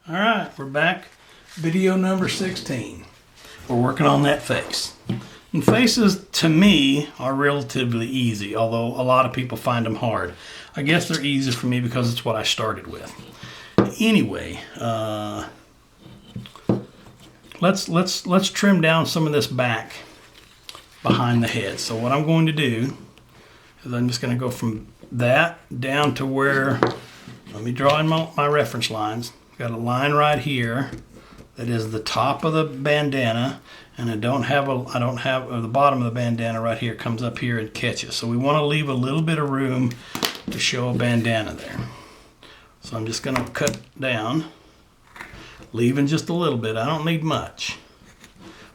All right, we're back. Video number 16. We're working on that face. And faces, to me, are relatively easy, although a lot of people find them hard. I guess they're easy for me because it's what I started with. Anyway, let's trim down some of this back behind the head. So what I'm going to do is I'm just going to go from that down to where, let me draw in my reference lines. Got a line right here that is the top of the bandana, and the bottom of the bandana right here comes up here and catches. So we want to leave a little bit of room to show a bandana there. So I'm just going to cut down, leaving just a little bit. I don't need much,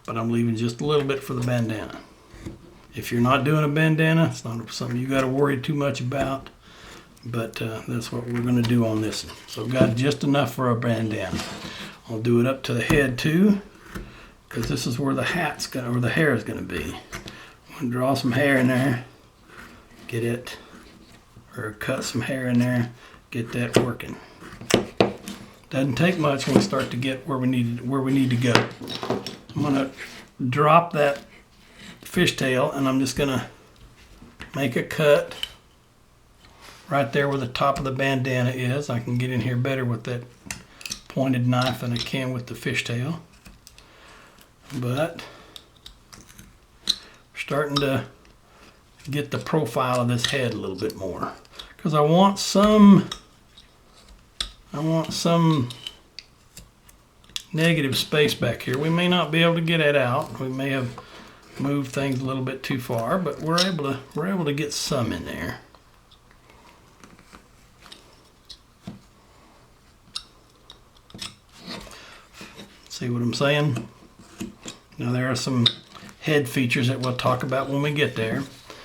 but I'm leaving just a little bit for the bandana. If you're not doing a bandana, it's not something you got to worry too much about. But that's what we're going to do on this one. So I've got just enough for a bandana. I'll do it up to the head too, because this is where the hair is going to be. I'm going to draw some hair in there, get it, or cut some hair in there, get that working. Doesn't take much when we start to get where we need to go. I'm going to drop that fishtail, and I'm just going to make a cut right there where the top of the bandana is. I can get in here better with that pointed knife than I can with the fishtail. But starting to get the profile of this head a little bit more, because I want some negative space back here. We may not be able to get it out. We may have moved things a little bit too far, but we're able to get some in there. See what I'm saying? Now there are some head features that we'll talk about when we get there,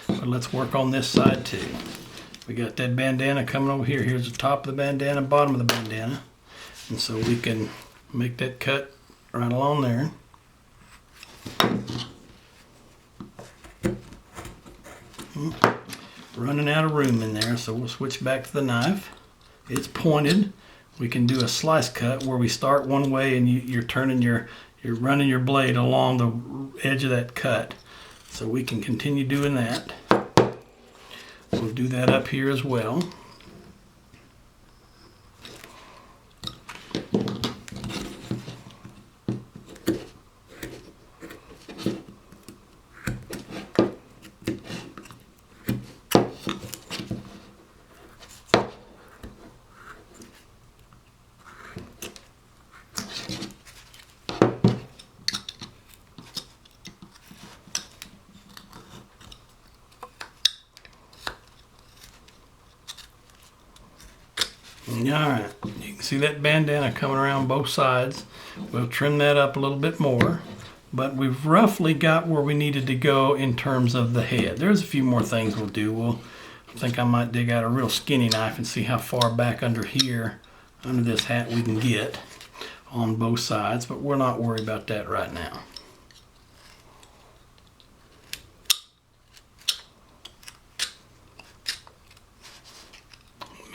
but let's work on this side too. We got that bandana coming over here. Here's the top of the bandana, bottom of the bandana. And so we can make that cut right along there. Running out of room in there, so we'll switch back to the knife. It's pointed. We can do a slice cut where we start one way and you're running your blade along the edge of that cut. So we can continue doing that. We'll do that up here as well. Alright, you can see that bandana coming around both sides. We'll trim that up a little bit more, but we've roughly got where we needed to go in terms of the head. There's a few more things we'll do. I think I might dig out a real skinny knife and see how far back under here, under this hat, we can get on both sides, but we're not worried about that right now.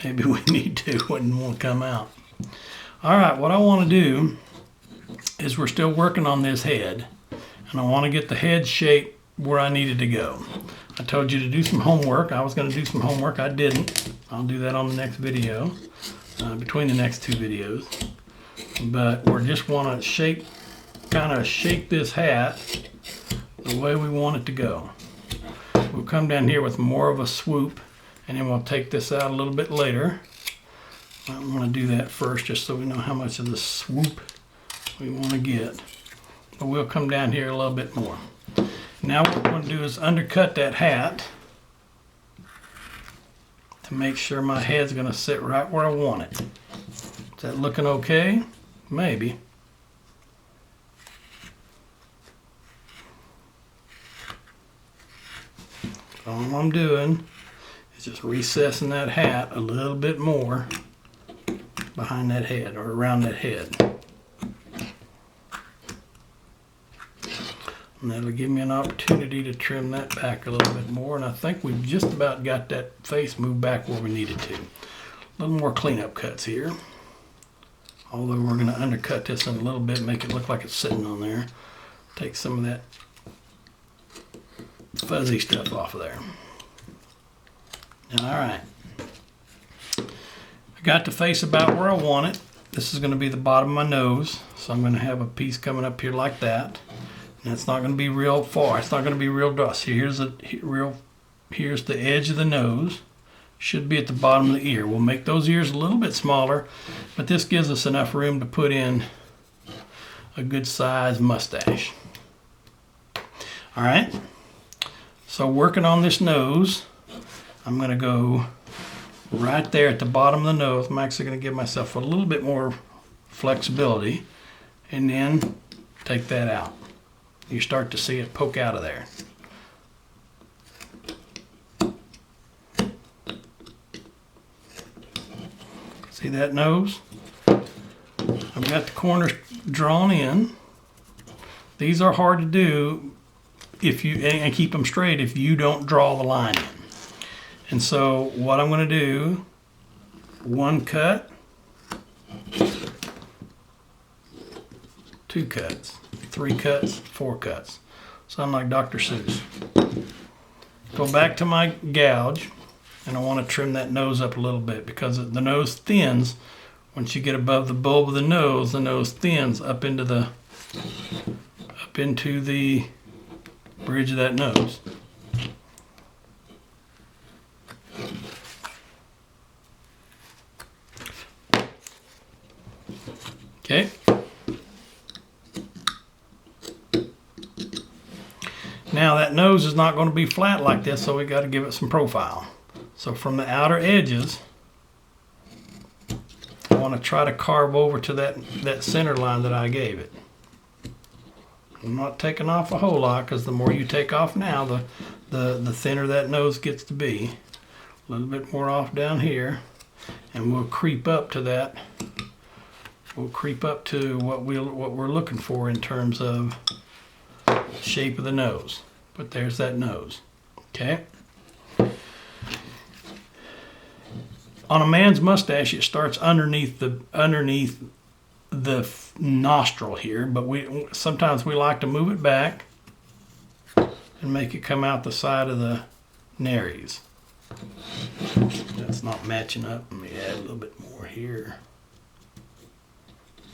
Maybe we need to, it won't come out. All right, what I want to do is we're still working on this head, and I want to get the head shape where I needed to go. I told you to do some homework. I was going to do some homework. I didn't. I'll do that on the next video, between the next two videos. But we just want to kind of shape this hat the way we want it to go. We'll come down here with more of a swoop, and then we'll take this out a little bit later. I'm going to do that first just so we know how much of the swoop we want to get. But we'll come down here a little bit more. Now what we're going to do is undercut that hat to make sure my head's going to sit right where I want it. Is that looking okay? Maybe. All I'm doing is just recessing that hat a little bit more behind that head, or around that head. And that'll give me an opportunity to trim that back a little bit more, and I think we've just about got that face moved back where we needed to. A little more cleanup cuts here Although we're going to undercut this in a little bit, make it look like it's sitting on there. Take some of that fuzzy stuff off of there. All right. I got the face about where I want it. This is going to be the bottom of my nose. So I'm going to have a piece coming up here like that. And it's not going to be real far. It's not going to be real dry. So here's the edge of the nose. Should be at the bottom of the ear. We'll make those ears a little bit smaller, but this gives us enough room to put in a good sized mustache. All right, so working on this nose, I'm gonna go right there at the bottom of the nose. I'm actually gonna give myself a little bit more flexibility and then take that out. You start to see it poke out of there. See that nose? I've got the corners drawn in. These are hard to do if you and keep them straight if you don't draw the line in. And so what I'm going to do, one cut, two cuts, three cuts, four cuts. Sound like Dr. Seuss. Go back to my gouge. And I want to trim that nose up a little bit because the nose thins. Once you get above the bulb of the nose thins up into the bridge of that nose. Okay. Now that nose is not going to be flat like this, so we got to give it some profile. So from the outer edges, I want to try to carve over to that center line that I gave it. I'm not taking off a whole lot because the more you take off now, the thinner that nose gets to be. A little bit more off down here, and we'll creep up to that. We'll creep up to what we're looking for in terms of shape of the nose. But there's that nose. Okay. On a man's mustache, it starts underneath the nostril here, but sometimes we like to move it back and make it come out the side of the nares. That's not matching up. Let me add a little bit more here.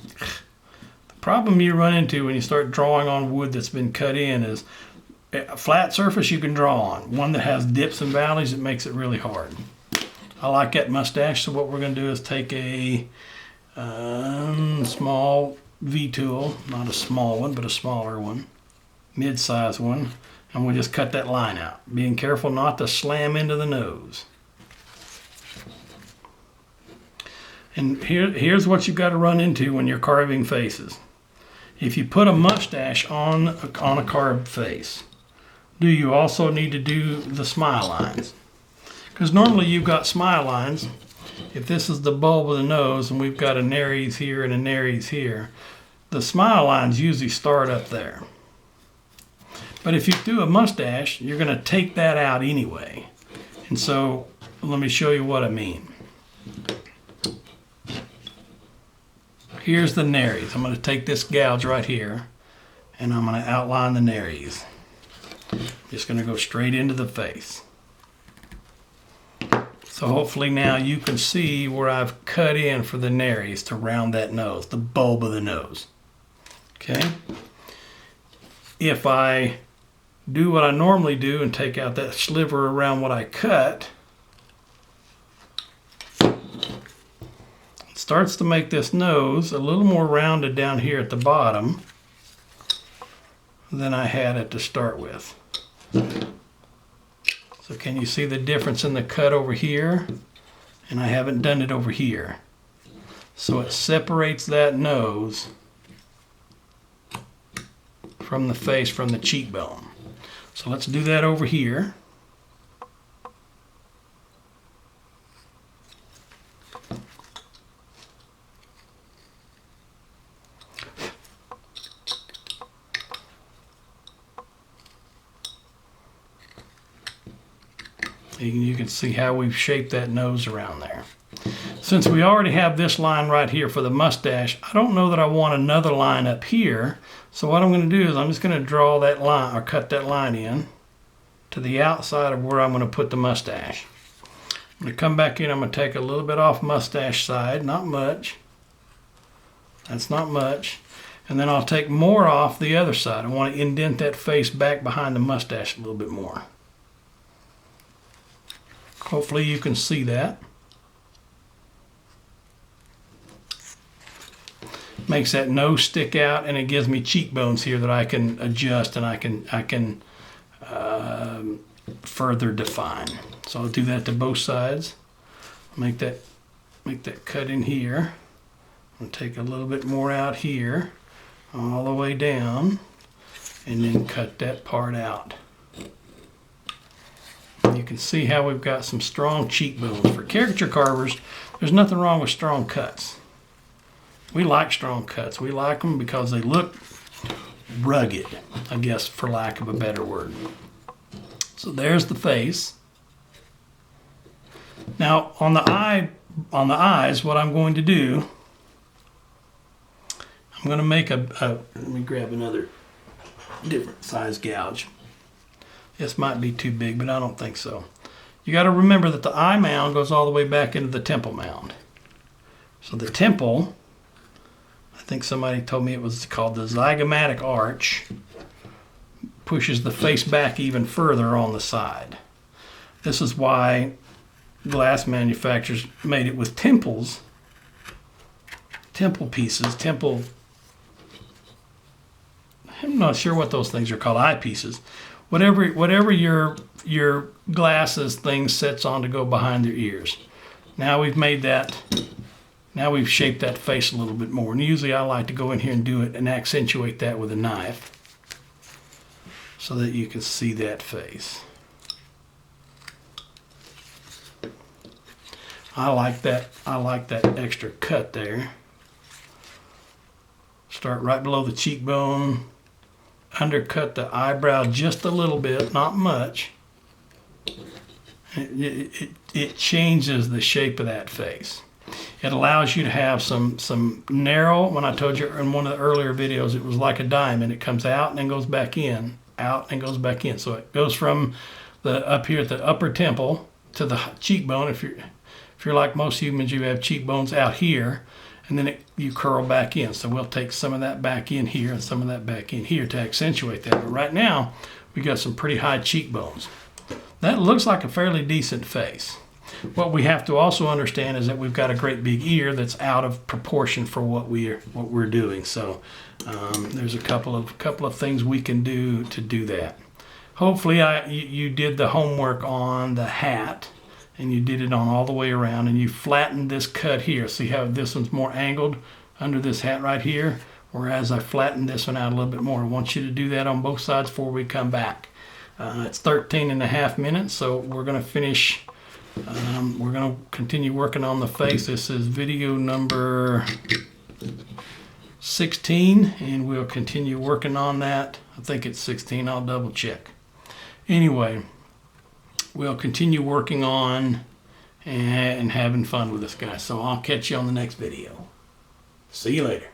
The problem you run into when you start drawing on wood that's been cut in is a flat surface you can draw on. One that has dips and valleys, it makes it really hard. I like that mustache, so what we're going to do is take a small V-tool, not a small one, but a smaller one, mid-size one, and we'll just cut that line out, being careful not to slam into the nose. And here's what you've got to run into when you're carving faces. If you put a mustache on a carved face, do you also need to do the smile lines? Because normally you've got smile lines. If this is the bulb of the nose and we've got a nares here and a nares here, the smile lines usually start up there. But if you do a mustache, you're going to take that out anyway. And so let me show you what I mean. Here's the nares. I'm going to take this gouge right here and I'm going to outline the nares. Just going to go straight into the face. So hopefully now you can see where I've cut in for the nares to round that nose, the bulb of the nose. Okay? If I do what I normally do and take out that sliver around what I cut, it starts to make this nose a little more rounded down here at the bottom than I had it to start with. So can you see the difference in the cut over here? And I haven't done it over here. So it separates that nose from the face, from the cheekbone. So let's do that over here. You can see how we've shaped that nose around there. since we already have this line right here for the mustache, I don't know that I want another line up here. So what I'm going to do is I'm just going to draw that line, or cut that line in to the outside of where I'm going to put the mustache. I'm going to come back in, I'm going to take a little bit off mustache side, not much. That's not much. And then I'll take more off the other side. I want to indent that face back behind the mustache a little bit more. Hopefully you can see that. Makes that nose stick out, and it gives me cheekbones here that I can adjust, and I can further define. So I'll do that to both sides. Make that cut in here. I'll take a little bit more out here, all the way down, and then cut that part out. You can see how we've got some strong cheekbones. For caricature carvers, there's nothing wrong with strong cuts. We like strong cuts. We like them because they look rugged, I guess, for lack of a better word. So there's the face. Now on the eyes, what I'm going to do, I'm going to make let me grab another different size gouge. This might be too big, but I don't think so. You got to remember that the eye mound goes all the way back into the temple mound. So the temple, I think somebody told me it was called the zygomatic arch, pushes the face back even further on the side. This is why glass manufacturers made it with temple pieces, I'm not sure what those things are called, eyepieces. Whatever your glasses thing sets on to go behind their ears. Now we've made that, now we've shaped that face a little bit more. And usually I like to go in here and do it and accentuate that with a knife so that you can see that face. I like that extra cut there. Start right below the cheekbone. Undercut the eyebrow just a little bit, not much. It changes the shape of that face. It allows you to have some narrow, when I told you in one of the earlier videos, it was like a diamond. It comes out and then goes back in, out and goes back in. So it goes from the up here at the upper temple to the cheekbone. If you're like most humans, you have cheekbones out here, and then you curl back in. So we'll take some of that back in here and some of that back in here to accentuate that. But right now, we got some pretty high cheekbones. That looks like a fairly decent face. What we have to also understand is that we've got a great big ear that's out of proportion for what we're doing. So there's a couple of things we can do to do that. Hopefully you did the homework on the hat, and you did it on all the way around, and you flattened this cut here. See how this one's more angled under this hat right here, whereas I flattened this one out a little bit more. I want you to do that on both sides before we come back. It's 13.5 minutes, so we're going to finish. We're going to continue working on the face. This is video number 16, and we'll continue working on that. I think it's 16. I'll double check. Anyway, we'll continue working on and having fun with this guy. So I'll catch you on the next video. See you later.